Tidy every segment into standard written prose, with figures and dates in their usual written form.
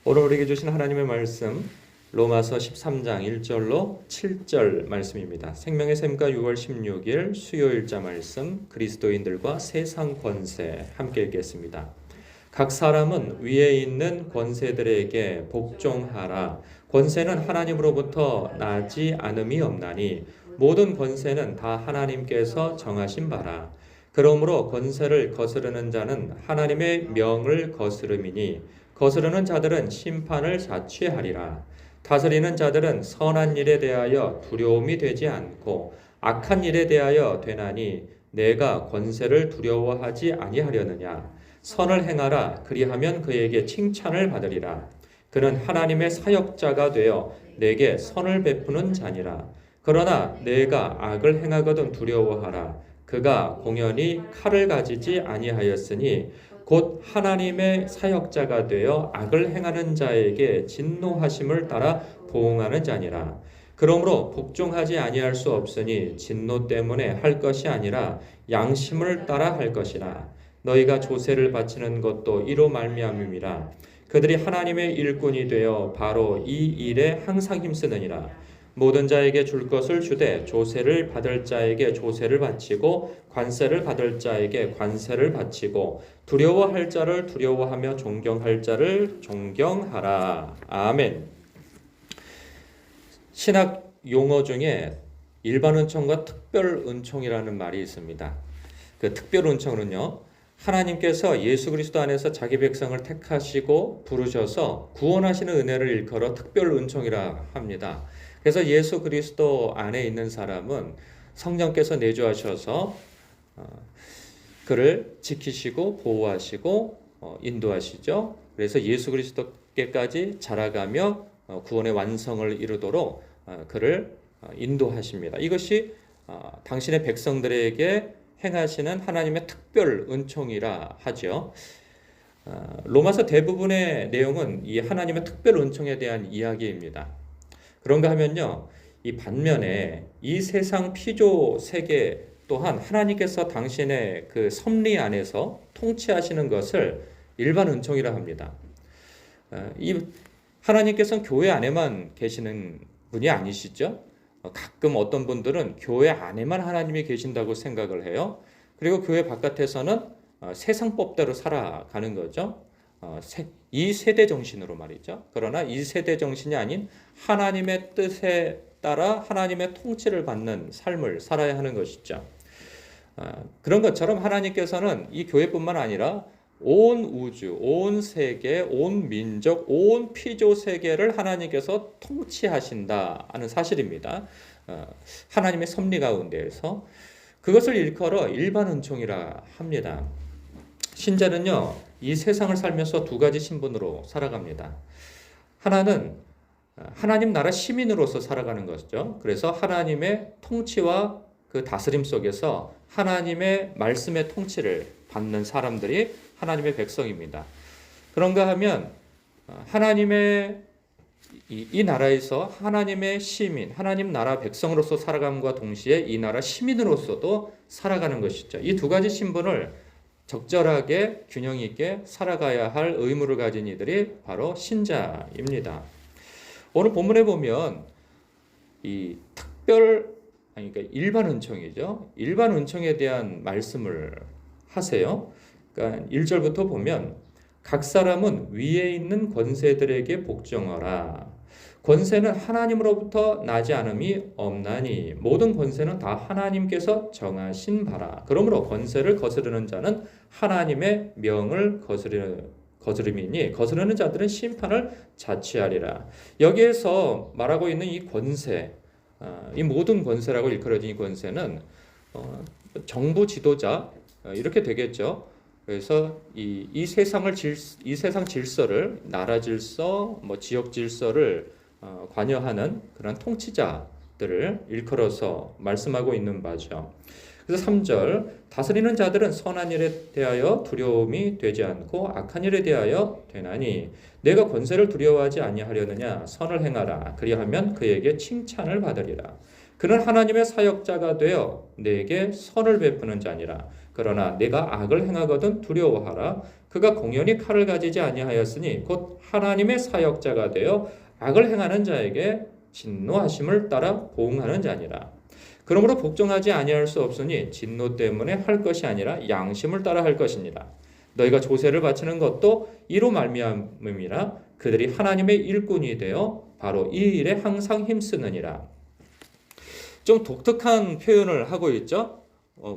오늘 우리에게 주신 하나님의 말씀 로마서 13장 1절로 7절 말씀입니다. 생명의 샘과 6월 16일 수요일자 말씀 그리스도인들과 세상 권세 함께 읽겠습니다. 각 사람은 위에 있는 권세들에게 복종하라. 권세는 하나님으로부터 나지 않음이 없나니 모든 권세는 다 하나님께서 정하신 바라. 그러므로 권세를 거스르는 자는 하나님의 명을 거스름이니 거스르는 자들은 심판을 자취하리라. 다스리는 자들은 선한 일에 대하여 두려움이 되지 않고 악한 일에 대하여 되나니 내가 권세를 두려워하지 아니하려느냐. 선을 행하라. 그리하면 그에게 칭찬을 받으리라. 그는 하나님의 사역자가 되어 내게 선을 베푸는 자니라. 그러나 내가 악을 행하거든 두려워하라. 그가 공연히 칼을 가지지 아니하였으니 곧 하나님의 사역자가 되어 악을 행하는 자에게 진노하심을 따라 보응하는 자니라. 그러므로 복종하지 아니할 수 없으니 진노 때문에 할 것이 아니라 양심을 따라 할 것이라. 너희가 조세를 바치는 것도 이로 말미암음이라. 그들이 하나님의 일꾼이 되어 바로 이 일에 항상 힘쓰느니라. 모든 자에게 줄 것을 주되 조세를 받을 자에게 조세를 바치고 관세를 받을 자에게 관세를 바치고 두려워할 자를 두려워하며 존경할 자를 존경하라. 아멘. 신학 용어 중에 일반 은총과 특별 은총이라는 말이 있습니다. 그 특별 은총은요, 하나님께서 예수 그리스도 안에서 자기 백성을 택하시고 부르셔서 구원하시는 은혜를 일컬어 특별 은총이라 합니다. 그래서 예수 그리스도 안에 있는 사람은 성령께서 내주하셔서 그를 지키시고 보호하시고 인도하시죠. 그래서 예수 그리스도께까지 자라가며 구원의 완성을 이루도록 그를 인도하십니다. 이것이 당신의 백성들에게 행하시는 하나님의 특별 은총이라 하죠. 로마서 대부분의 내용은 이 하나님의 특별 은총에 대한 이야기입니다. 그런가 하면요, 이 반면에 이 세상 피조 세계 또한 하나님께서 당신의 그 섭리 안에서 통치하시는 것을 일반 은총이라 합니다. 이 하나님께서는 교회 안에만 계시는 분이 아니시죠? 가끔 어떤 분들은 교회 안에만 하나님이 계신다고 생각을 해요. 그리고 교회 바깥에서는 세상 법대로 살아가는 거죠. 이 세대 정신으로 말이죠. 그러나 이 세대 정신이 아닌 하나님의 뜻에 따라 하나님의 통치를 받는 삶을 살아야 하는 것이죠. 그런 것처럼 하나님께서는 이 교회뿐만 아니라 온 우주, 온 세계, 온 민족, 온 피조 세계를 하나님께서 통치하신다 하는 사실입니다. 하나님의 섭리 가운데에서 그것을 일컬어 일반 은총이라 합니다. 신자는요, 이 세상을 살면서 두 가지 신분으로 살아갑니다. 하나는 하나님 나라 시민으로서 살아가는 것이죠. 그래서 하나님의 통치와 그 다스림 속에서 하나님의 말씀의 통치를 받는 사람들이 하나님의 백성입니다. 그런가 하면 하나님의 이 나라에서 하나님의 시민, 하나님 나라 백성으로서 살아감과 동시에 이 나라 시민으로서도 살아가는 것이죠. 이 두 가지 신분을 적절하게 균형 있게 살아가야 할 의무를 가진 이들이 바로 신자입니다. 오늘 본문에 보면 이 그러니까 일반 은총이죠. 일반 은총에 대한 말씀을 하세요. 그러니까 1절부터 보면 각 사람은 위에 있는 권세들에게 복종하라. 권세는 하나님으로부터 나지 않음이 없나니 모든 권세는 다 하나님께서 정하신 바라. 그러므로 권세를 거스르는 자는 하나님의 명을 거스름이니 거스르는 자들은 심판을 자취하리라. 여기에서 말하고 있는 이 권세, 이 모든 권세라고 일컬어진 이 권세는 정부 지도자 이렇게 되겠죠. 그래서 이 세상 질서를 나라 질서, 지역 질서를 관여하는 그런 통치자들을 일컬어서 말씀하고 있는 바죠. 그래서 3절 다스리는 자들은 선한 일에 대하여 두려움이 되지 않고 악한 일에 대하여 되나니 내가 권세를 두려워하지 아니하려느냐. 선을 행하라. 그리하면 그에게 칭찬을 받으리라. 그는 하나님의 사역자가 되어 내게 선을 베푸는 자니라. 그러나 내가 악을 행하거든 두려워하라. 그가 공연히 칼을 가지지 아니하였으니 곧 하나님의 사역자가 되어 악을 행하는 자에게 진노하심을 따라 보응하는 자니라. 그러므로 복종하지 아니할 수 없으니 진노 때문에 할 것이 아니라 양심을 따라 할 것이니라. 너희가 조세를 바치는 것도 이로 말미암음이라. 그들이 하나님의 일꾼이 되어 바로 이 일에 항상 힘쓰느니라. 좀 독특한 표현을 하고 있죠.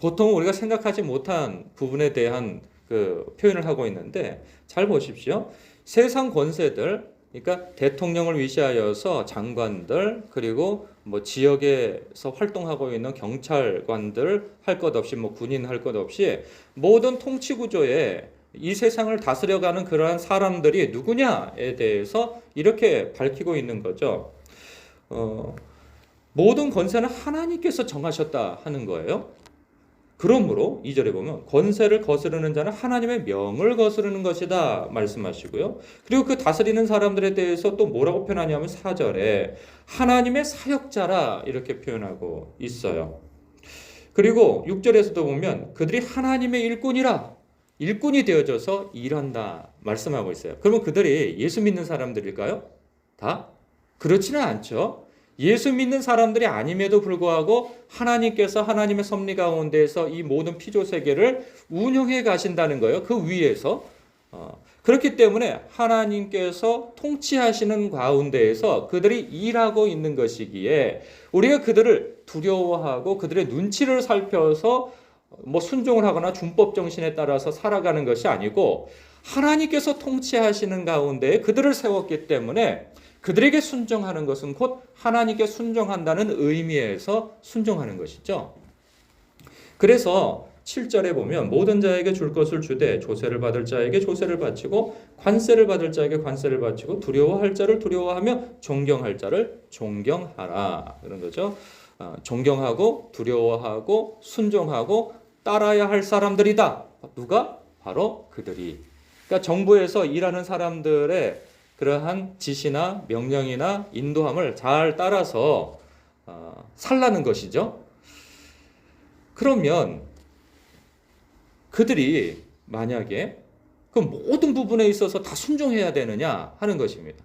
보통 우리가 생각하지 못한 부분에 대한 그 표현을 하고 있는데 잘 보십시오. 세상 권세들, 그러니까 대통령을 위시하여서 장관들, 그리고 뭐 지역에서 활동하고 있는 경찰관들 할 것 없이, 뭐 군인 할 것 없이 모든 통치 구조에 이 세상을 다스려가는 그러한 사람들이 누구냐에 대해서 이렇게 밝히고 있는 거죠. 모든 권세는 하나님께서 정하셨다 하는 거예요. 그러므로 2절에 보면 권세를 거스르는 자는 하나님의 명을 거스르는 것이다 말씀하시고요. 그리고 그 다스리는 사람들에 대해서 또 뭐라고 표현하냐면 4절에 하나님의 사역자라 이렇게 표현하고 있어요. 그리고 6절에서도 보면 그들이 하나님의 일꾼이라, 일꾼이 되어져서 일한다 말씀하고 있어요. 그러면 그들이 예수 믿는 사람들일까요? 다? 그렇지는 않죠. 예수 믿는 사람들이 아님에도 불구하고 하나님께서 하나님의 섭리 가운데에서 이 모든 피조 세계를 운영해 가신다는 거예요. 그 위에서. 그렇기 때문에 하나님께서 통치하시는 가운데에서 그들이 일하고 있는 것이기에 우리가 그들을 두려워하고 그들의 눈치를 살펴서 뭐 순종을 하거나 준법 정신에 따라서 살아가는 것이 아니고 하나님께서 통치하시는 가운데 그들을 세웠기 때문에 그들에게 순종하는 것은 곧 하나님께 순종한다는 의미에서 순종하는 것이죠. 그래서 7절에 보면 모든 자에게 줄 것을 주되 조세를 받을 자에게 조세를 바치고 관세를 받을 자에게 관세를 바치고 두려워할 자를 두려워하며 존경할 자를 존경하라. 그런 거죠. 존경하고 두려워하고 순종하고 따라야 할 사람들이다. 누가? 바로 그들이. 그러니까 정부에서 일하는 사람들의 그러한 지시나 명령이나 인도함을 잘 따라서 살라는 것이죠. 그러면 그들이 만약에 그 모든 부분에 있어서 다 순종해야 되느냐 하는 것입니다.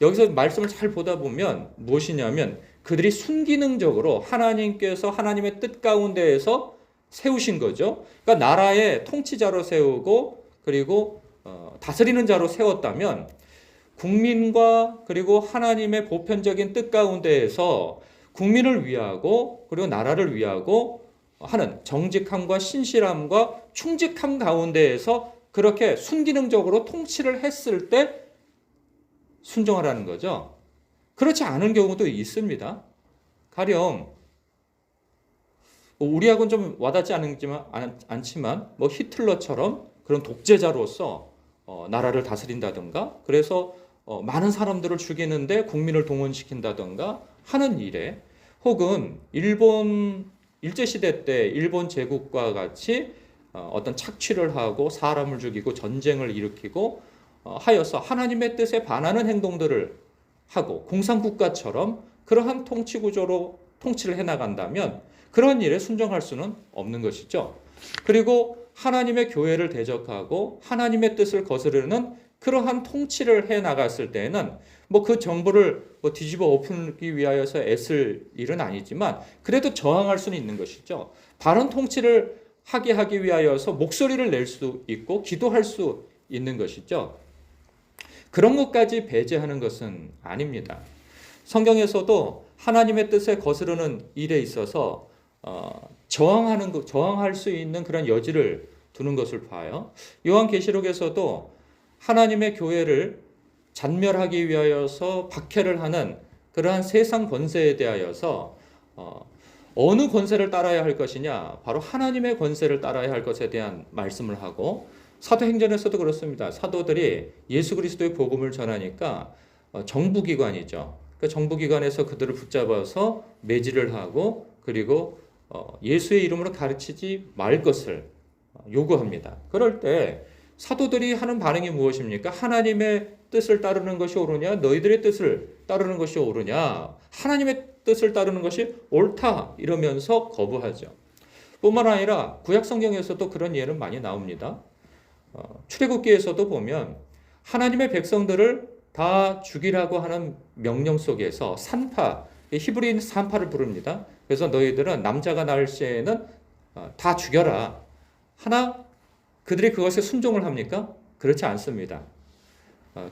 여기서 말씀을 잘 보다 보면 무엇이냐면 그들이 순기능적으로 하나님께서 하나님의 뜻 가운데에서 세우신 거죠. 그러니까 나라의 통치자로 세우고 그리고 다스리는 자로 세웠다면 국민과 그리고 하나님의 보편적인 뜻 가운데에서 국민을 위하고 그리고 나라를 위하고 하는 정직함과 신실함과 충직함 가운데에서 그렇게 순기능적으로 통치를 했을 때 순종하라는 거죠. 그렇지 않은 경우도 있습니다. 가령 우리하고는 좀 와닿지 않지만 뭐 히틀러처럼 그런 독재자로서 나라를 다스린다든가 그래서 많은 사람들을 죽이는데 국민을 동원시킨다든가 하는 일에 혹은 일본 일제시대 때 일본 제국과 같이 어떤 착취를 하고 사람을 죽이고 전쟁을 일으키고 하여서 하나님의 뜻에 반하는 행동들을 하고 공산국가처럼 그러한 통치 구조로 통치를 해나간다면 그런 일에 순종할 수는 없는 것이죠. 그리고 하나님의 교회를 대적하고 하나님의 뜻을 거스르는 그러한 통치를 해 나갔을 때에는 뭐 그 정부를 뭐 뒤집어 엎기 위하여서 애쓸 일은 아니지만 그래도 저항할 수는 있는 것이죠. 바른 통치를 하기 위하여서 목소리를 낼 수 있고 기도할 수 있는 것이죠. 그런 것까지 배제하는 것은 아닙니다. 성경에서도 하나님의 뜻에 거스르는 일에 있어서 저항할 수 있는 그런 여지를 두는 것을 봐요. 요한계시록에서도 하나님의 교회를 잔멸하기 위하여서 박해를 하는 그러한 세상 권세에 대하여서 어느 권세를 따라야 할 것이냐, 바로 하나님의 권세를 따라야 할 것에 대한 말씀을 하고, 사도행전에서도 그렇습니다. 사도들이 예수 그리스도의 복음을 전하니까 정부기관이죠. 그 정부기관에서 그들을 붙잡아서 매질을 하고 그리고 예수의 이름으로 가르치지 말 것을 요구합니다. 그럴 때 사도들이 하는 반응이 무엇입니까? 하나님의 뜻을 따르는 것이 옳으냐? 너희들의 뜻을 따르는 것이 옳으냐? 하나님의 뜻을 따르는 것이 옳다 이러면서 거부하죠. 뿐만 아니라 구약 성경에서도 그런 예는 많이 나옵니다. 출애굽기에서도 보면 하나님의 백성들을 다 죽이라고 하는 명령 속에서 산파, 히브리인 산파를 부릅니다. 그래서 너희들은 남자가 낳을 시에는 다 죽여라. 하나 그들이 그것에 순종을 합니까? 그렇지 않습니다.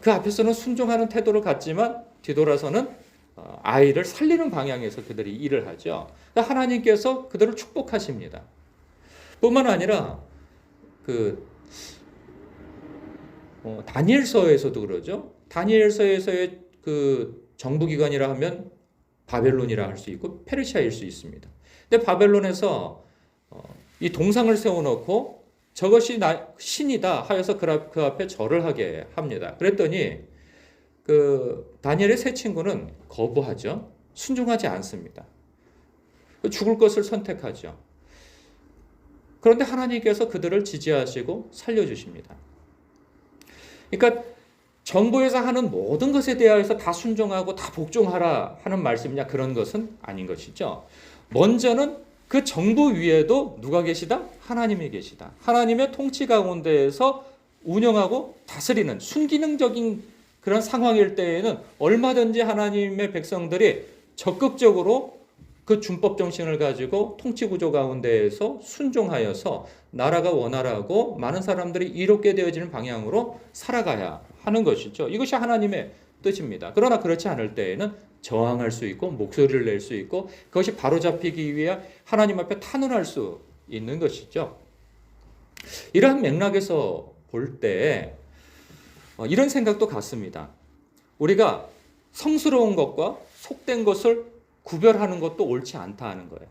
그 앞에서는 순종하는 태도를 갖지만 뒤돌아서는 아이를 살리는 방향에서 그들이 일을 하죠. 하나님께서 그들을 축복하십니다. 뿐만 아니라 다니엘서에서도 그러죠. 다니엘서에서의 그 정부기관이라 하면 바벨론이라 할 수 있고 페르시아일 수 있습니다. 근데 바벨론에서 이 동상을 세워놓고 저것이 신이다 하여서 그 앞에 절을 하게 합니다. 그랬더니 그 다니엘의 세 친구는 거부하죠. 순종하지 않습니다. 죽을 것을 선택하죠. 그런데 하나님께서 그들을 지지하시고 살려주십니다. 그러니까 정부에서 하는 모든 것에 대하여서 다 순종하고 다 복종하라 하는 말씀이냐, 그런 것은 아닌 것이죠. 먼저는 그 정부 위에도 누가 계시다? 하나님이 계시다. 하나님의 통치 가운데에서 운영하고 다스리는 순기능적인 그런 상황일 때에는 얼마든지 하나님의 백성들이 적극적으로 그 준법 정신을 가지고 통치 구조 가운데에서 순종하여서 나라가 원활하고 많은 사람들이 이롭게 되어지는 방향으로 살아가야 하는 것이죠. 이것이 하나님의 뜻입니다. 그러나 그렇지 않을 때에는 저항할 수 있고 목소리를 낼 수 있고 그것이 바로잡히기 위해 하나님 앞에 탄원할 수 있는 것이죠. 이러한 맥락에서 볼 때 이런 생각도 같습니다. 우리가 성스러운 것과 속된 것을 구별하는 것도 옳지 않다 하는 거예요.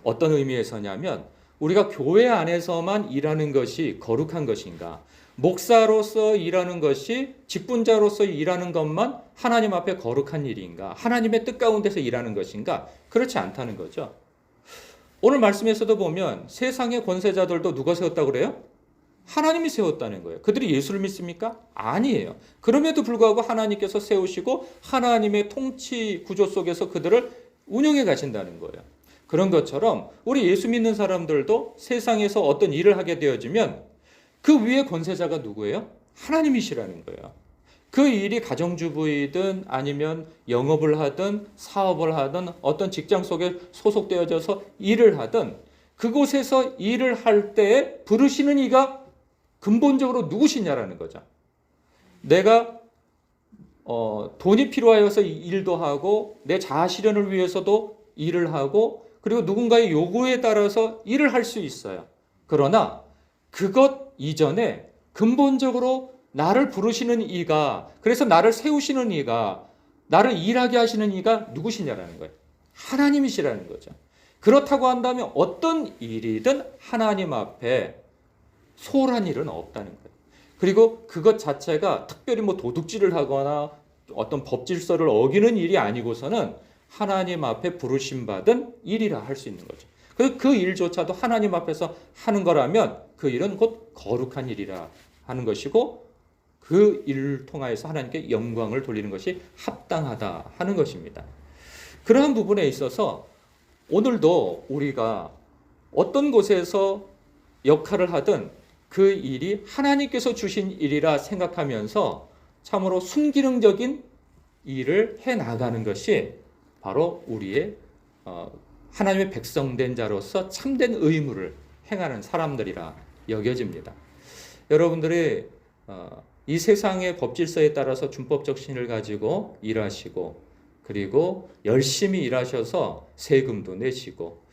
어떤 의미에서냐면 우리가 교회 안에서만 일하는 것이 거룩한 것인가, 목사로서 일하는 것이 직분자로서 일하는 것만 하나님 앞에 거룩한 일인가, 하나님의 뜻 가운데서 일하는 것인가, 그렇지 않다는 거죠. 오늘 말씀에서도 보면 세상의 권세자들도 누가 세웠다고 그래요? 하나님이 세웠다는 거예요. 그들이 예수를 믿습니까? 아니에요. 그럼에도 불구하고 하나님께서 세우시고 하나님의 통치 구조 속에서 그들을 운영해 가신다는 거예요. 그런 것처럼 우리 예수 믿는 사람들도 세상에서 어떤 일을 하게 되어지면 그 위에 권세자가 누구예요? 하나님이시라는 거예요. 그 일이 가정주부이든 아니면 영업을 하든 사업을 하든 어떤 직장 속에 소속되어져서 일을 하든 그곳에서 일을 할 때 부르시는 이가 근본적으로 누구시냐라는 거죠. 내가 돈이 필요하여서 일도 하고 내 자아 실현을 위해서도 일을 하고 그리고 누군가의 요구에 따라서 일을 할 수 있어요. 그러나 그것 이전에 근본적으로 나를 부르시는 이가, 그래서 나를 세우시는 이가, 나를 일하게 하시는 이가 누구시냐라는 거예요. 하나님이시라는 거죠. 그렇다고 한다면 어떤 일이든 하나님 앞에 소홀한 일은 없다는 거예요. 그리고 그것 자체가 특별히 도둑질을 하거나 어떤 법 질서를 어기는 일이 아니고서는 하나님 앞에 부르심 받은 일이라 할 수 있는 거죠. 그 일조차도 하나님 앞에서 하는 거라면 그 일은 곧 거룩한 일이라 하는 것이고 그 일을 통하여서 하나님께 영광을 돌리는 것이 합당하다 하는 것입니다. 그러한 부분에 있어서 오늘도 우리가 어떤 곳에서 역할을 하든 그 일이 하나님께서 주신 일이라 생각하면서 참으로 순기능적인 일을 해나가는 것이 바로 우리의 하나님의 백성된 자로서 참된 의무를 행하는 사람들이라 여겨집니다. 여러분들이 이 세상의 법질서에 따라서 준법적 신을 가지고 일하시고 그리고 열심히 일하셔서 세금도 내시고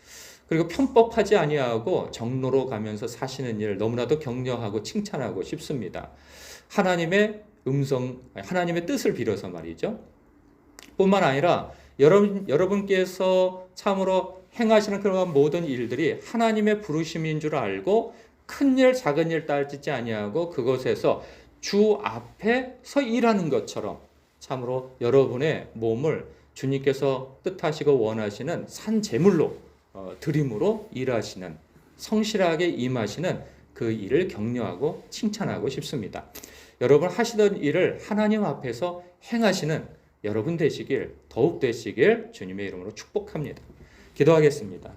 그리고 편법하지 아니하고 정로로 가면서 사시는 일 너무나도 격려하고 칭찬하고 싶습니다. 하나님의 하나님의 뜻을 빌어서 말이죠. 뿐만 아니라 여러분께서 참으로 행하시는 그런 모든 일들이 하나님의 부르심인 줄 알고 큰 일, 작은 일 따지지 아니하고 그것에서 주 앞에서 일하는 것처럼 참으로 여러분의 몸을 주님께서 뜻하시고 원하시는 산 제물로 드림으로 일하시는 성실하게 임하시는 그 일을 격려하고 칭찬하고 싶습니다. 여러분 하시던 일을 하나님 앞에서 행하시는 여러분 되시길 더욱 되시길 주님의 이름으로 축복합니다. 기도하겠습니다.